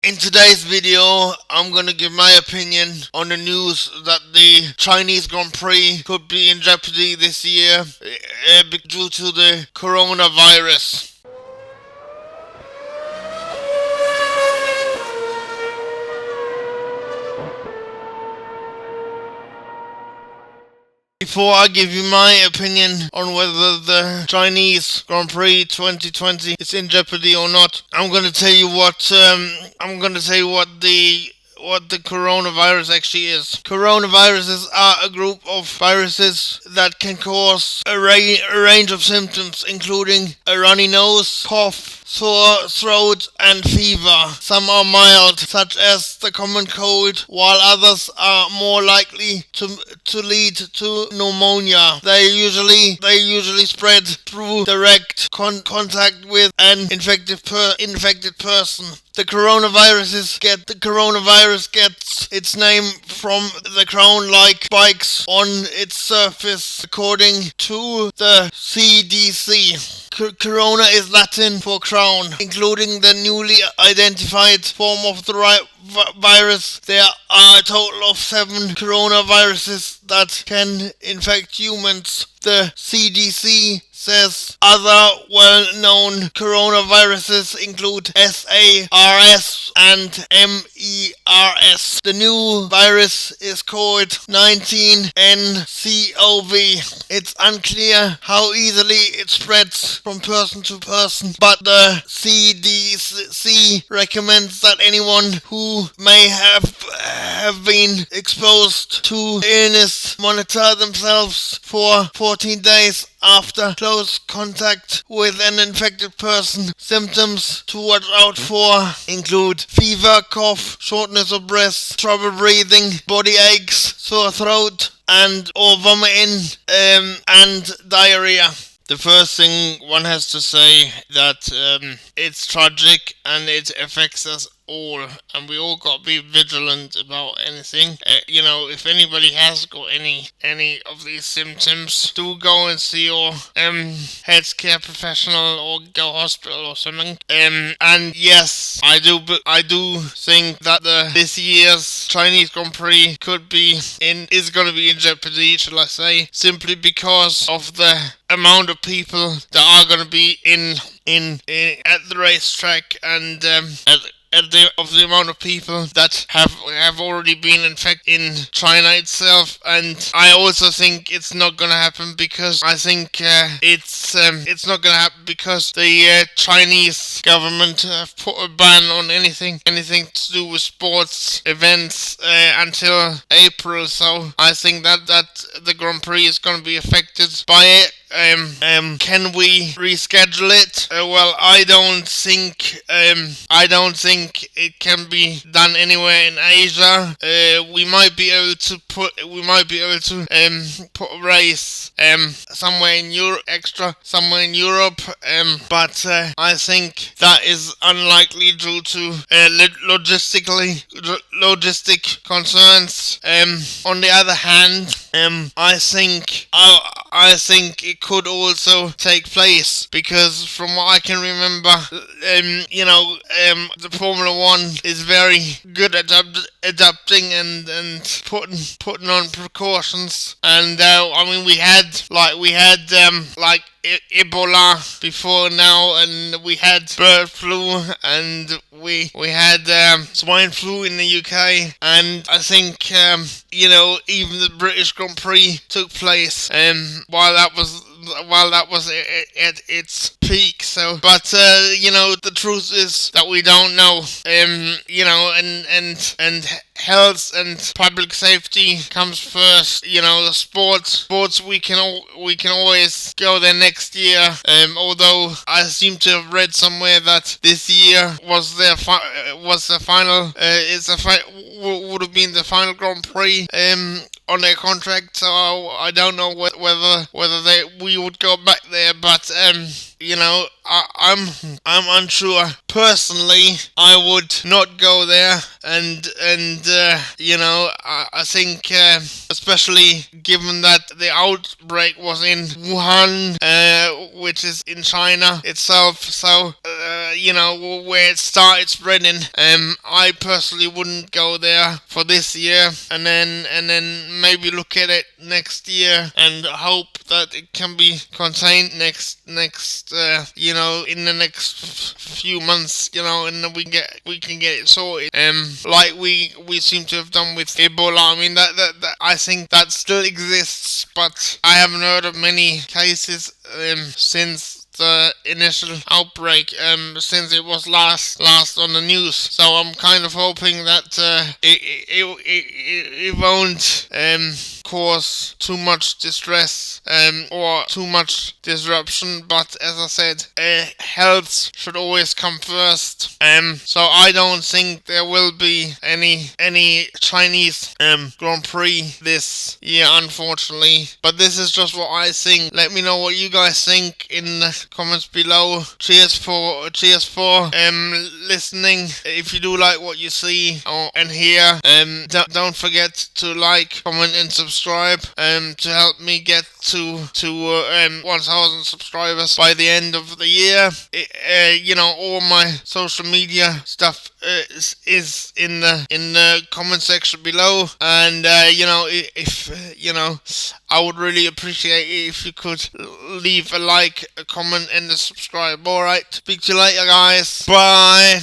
In today's video, I'm gonna give my opinion on the news that the Chinese Grand Prix could be in jeopardy this year due to the coronavirus. Before I give you my opinion on whether the Chinese Grand Prix 2020 is in jeopardy or not, I'm gonna tell you what the coronavirus actually is. Coronaviruses are a group of viruses that can cause a range of symptoms, including a runny nose, cough, sore throat, and fever. Some are mild, such as the common cold, while others are more likely to lead to pneumonia. They usually spread through direct contact with an infected person. The coronavirus gets its name from the crown-like spikes on its surface, according to the CDC. Corona is Latin for crown. Including the newly identified form of the virus, there are a total of 7 coronaviruses that can infect humans. The CDC says other well-known coronaviruses include SARS and MERS. The new virus is called 19nCoV. It's unclear how easily it spreads from person to person, but the CDC recommends that anyone who may have been exposed to illness monitor themselves for 14 days after close contact with an infected person. Symptoms to watch out for include fever, cough, shortness of breath, trouble breathing, body aches, sore throat, or vomiting, and diarrhea. The first thing one has to say that it's tragic and it affects us all, and we all got to be vigilant about anything. If anybody has got any of these symptoms, do go and see your healthcare professional or go hospital or something. And yes, I do think that this year's Chinese Grand Prix is going to be in jeopardy, shall I say, simply because of the amount of people that are going to be in at the racetrack, and of the amount of people that have already been infected in China itself. And I also think it's not gonna happen because I think it's not gonna happen because the Chinese government have put a ban on anything to do with sports events until April. So I think that the Grand Prix is gonna be affected by it. Can we reschedule it? Well, I don't think it can be done anywhere in Asia. We might be able to put a race somewhere in Europe, but I think that is unlikely due to logistic concerns. On the other hand, I think it could also take place because, from what I can remember, the Formula One is very good at adapting and putting on precautions. And we had Ebola before now, and we had bird flu, and we had swine flu in the UK, and I think even the British Grand Prix took place while that was at its peak. So, but the truth is that we don't know. And health and public safety comes first. The sports we can always go there next year. Although I seem to have read somewhere that this year was the final. Would have been the final Grand Prix on their contract. So I don't know whether we would go back there. But I'm unsure. Personally, I would not go there, and I think especially given that the outbreak was in Wuhan, which is in China itself, so where it started spreading. I personally wouldn't go there for this year, and then maybe look at it next year and hope that it can be contained next in the next few months, and then we can get it sorted. Like we seem to have done with Ebola. I mean that I think that still exists, but I haven't heard of many cases since the initial outbreak, since it was last on the news. So I'm kind of hoping that it won't cause too much distress or too much disruption. But as I said, health should always come first. So I don't think there will be any Chinese Grand Prix this year, unfortunately. But this is just what I think. Let me know what you guys think in the comments below. Cheers for listening. If you do like what you see and hear, don't forget to like, comment, and subscribe to help me get to 1,000 subscribers by the end of the year. All my social media stuff is in the comment section below, and if I would really appreciate it if you could leave a like, a comment, and a subscribe. Alright, speak to you later, guys. Bye.